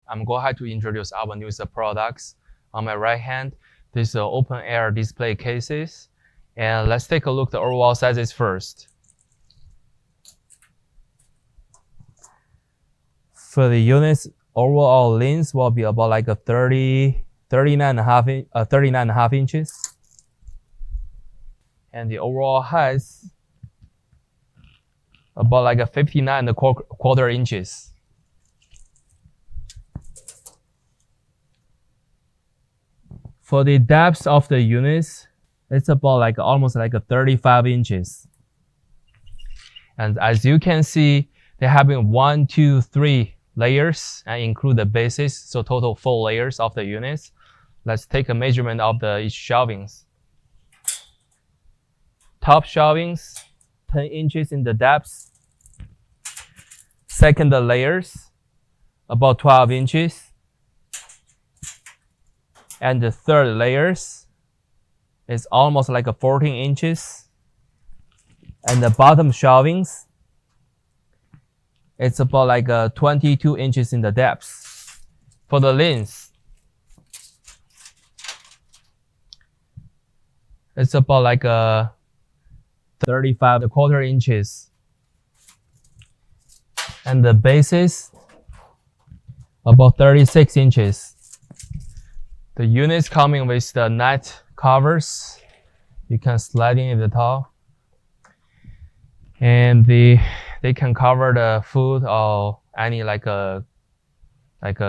I'm going to introduce our newest products. On my right hand, this is open air display cases. And let's take a look at the overall sizes first. For the units, overall length will be about like a 39.5 inches. And the overall height, about like a 59.25 inches. For the depth of the units, it's about like almost like a 35 inches. And as you can see, they're having 1, 2, 3 layers and include the bases, so total 4 layers of the units. Let's take a measurement of each shelvings. Top shelvings, 10 inches in the depth. Second layers, about 12 inches. And the third layers is almost like a 14 inches. And the bottom shelvings, it's about like a 22 inches in the depth. For the length, it's about like a 35.25 inches. And the bases, about 36 inches. The units coming with the net covers. You can slide in at the top. And they can cover the food or any like a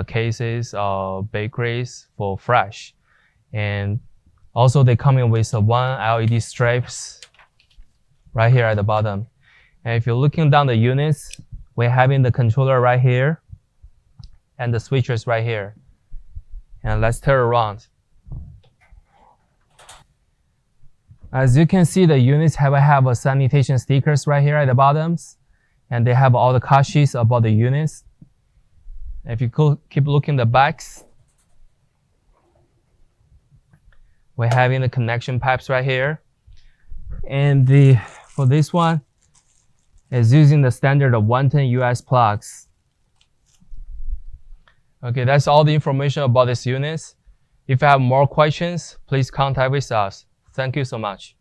cases or bakeries for fresh. And also they come in with one LED strips right here at the bottom. And if you're looking down the units, we're having the controller right here and the switches right here. And let's turn around. As you can see, the units have a sanitation stickers right here at the bottoms, and they have all the cut sheets about the units. If you keep looking the backs, we're having the connection pipes right here. And for this one, is using the standard of 110 US plugs. Okay, that's all the information about these units. If you have more questions, please contact with us. Thank you so much.